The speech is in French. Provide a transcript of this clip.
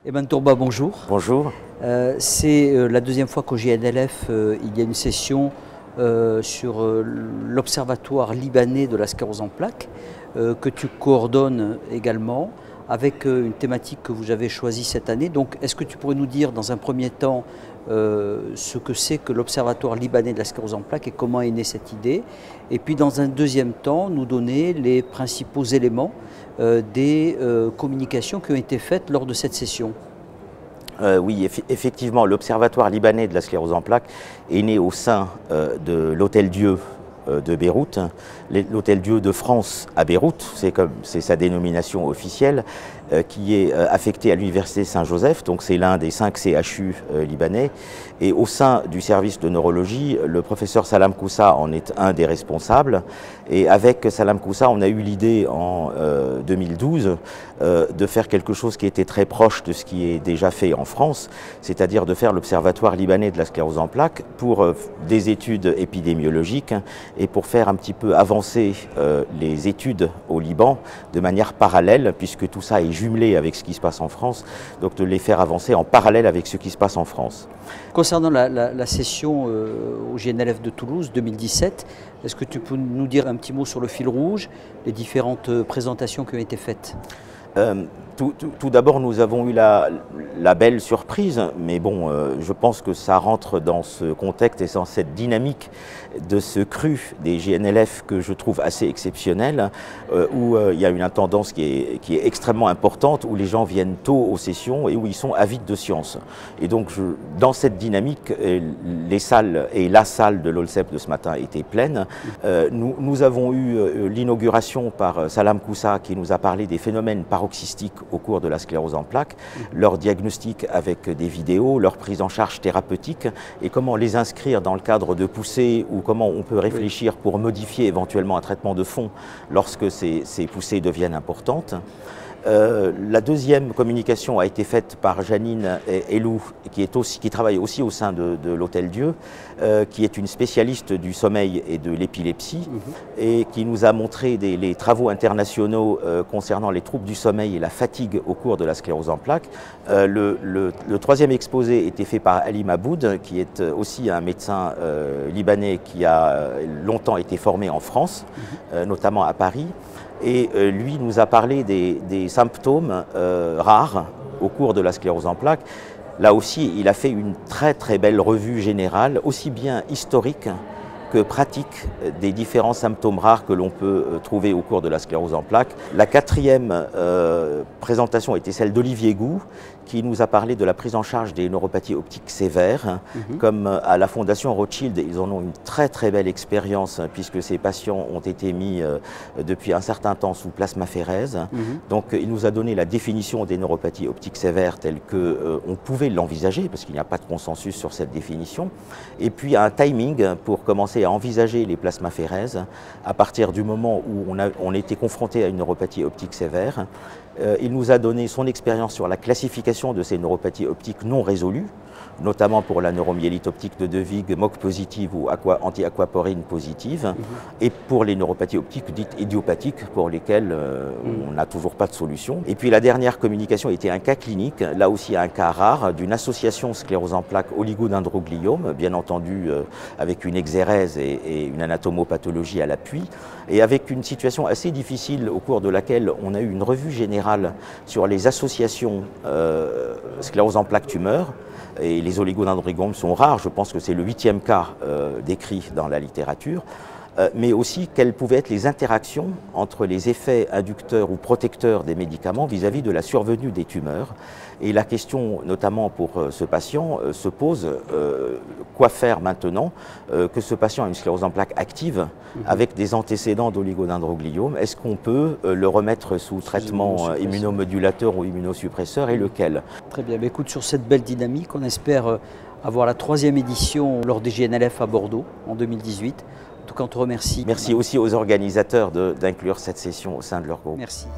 Eban Tourba, bonjour. Bonjour. C'est la deuxième fois qu'au GNLF, il y a une session sur l'Observatoire libanais de la sclérose en plaques, que tu coordonnes également, avec une thématique que vous avez choisie cette année. Donc, est-ce que tu pourrais nous dire, dans un premier temps, ce que c'est que l'Observatoire libanais de la sclérose en plaques et comment est née cette idée? Et puis, dans un deuxième temps, nous donner les principaux éléments des communications qui ont été faites lors de cette session. Oui, effectivement, l'Observatoire libanais de la sclérose en plaques est né au sein de l'Hôtel Dieu de Beyrouth, l'Hôtel Dieu de France à Beyrouth, c'est sa dénomination officielle, qui est affecté à l'Université Saint-Joseph, donc c'est l'un des 5 CHU libanais. Et au sein du service de neurologie, le professeur Salam Koussa en est un des responsables. Et avec Salam Koussa, on a eu l'idée en 2012 de faire quelque chose qui était très proche de ce qui est déjà fait en France, c'est-à-dire de faire l'Observatoire libanais de la sclérose en plaques pour des études épidémiologiques et pour faire un petit peu avancer les études au Liban de manière parallèle, puisque tout ça est jumelé avec ce qui se passe en France, donc de les faire avancer en parallèle avec ce qui se passe en France. Concernant la session au GNLF de Toulouse 2017, est-ce que tu peux nous dire un petit mot sur le fil rouge, les différentes présentations qui ont été faites? Tout d'abord, nous avons eu la belle surprise, mais bon, je pense que ça rentre dans ce contexte et dans cette dynamique de ce cru des GNLF que je trouve assez exceptionnel, où il y a une tendance qui est extrêmement importante, où les gens viennent tôt aux sessions et où ils sont avides de science. Et donc, dans cette dynamique, les salles et la salle de l'OLCEP de ce matin étaient pleines. Nous avons eu l'inauguration par Salam Koussa qui nous a parlé des phénomènes paroxystiques au cours de la sclérose en plaques, leur diagnostic avec des vidéos, leur prise en charge thérapeutique et comment les inscrire dans le cadre de poussées ou comment on peut réfléchir pour modifier éventuellement un traitement de fond lorsque ces poussées deviennent importantes. La deuxième communication a été faite par Janine Elou, qui travaille aussi au sein de l'Hôtel Dieu, qui est une spécialiste du sommeil et de l'épilepsie, et qui nous a montré les travaux internationaux concernant les troubles du sommeil et la fatigue au cours de la sclérose en plaques. Le troisième exposé était fait par Ali Maboud, qui est aussi un médecin libanais qui a longtemps été formé en France, notamment à Paris. Et lui nous a parlé des symptômes rares au cours de la sclérose en plaques. Là aussi, il a fait une très très belle revue générale, aussi bien historique que pratique des différents symptômes rares que l'on peut trouver au cours de la sclérose en plaques. La quatrième présentation était celle d'Olivier Gou, qui nous a parlé de la prise en charge des neuropathies optiques sévères. Comme à la Fondation Rothschild, ils en ont une très très belle expérience puisque ces patients ont été mis depuis un certain temps sous plasmaphéreses. Donc il nous a donné la définition des neuropathies optiques sévères telles qu'on pouvait l'envisager parce qu'il n'y a pas de consensus sur cette définition. Et puis un timing pour commencer à envisager les plasmaphéreses à partir du moment où on était confronté à une neuropathie optique sévère. Il nous a donné son expérience sur la classification de ces neuropathies optiques non résolues, notamment pour la neuromyélite optique de De Vigue, MOC positive ou anti-aquaporine positive, et pour les neuropathies optiques dites idiopathiques pour lesquelles on n'a toujours pas de solution. Et puis la dernière communication était un cas clinique, là aussi un cas rare, d'une association sclérose en plaques oligodendrogliome, bien entendu avec une exérèse et une anatomopathologie à l'appui, et avec une situation assez difficile au cours de laquelle on a eu une revue générale sur les associations sclérose en plaques tumeurs. Et les oligodendrogliomes sont rares, je pense que c'est le 8e cas décrit dans la littérature, mais aussi quelles pouvaient être les interactions entre les effets inducteurs ou protecteurs des médicaments vis-à-vis de la survenue des tumeurs. Et la question, notamment pour ce patient, se pose quoi faire maintenant que ce patient a une sclérose en plaques active avec des antécédents d'oligodendrogliome? Est-ce qu'on peut le remettre sous traitement immunomodulateur ou immunosuppresseur et lequel? Très bien, mais écoute, sur cette belle dynamique, on espère avoir la 3e édition lors des GNLF à Bordeaux en 2018. En tout cas, on te remercie. Merci aussi aux organisateurs d'inclure cette session au sein de leur groupe. Merci.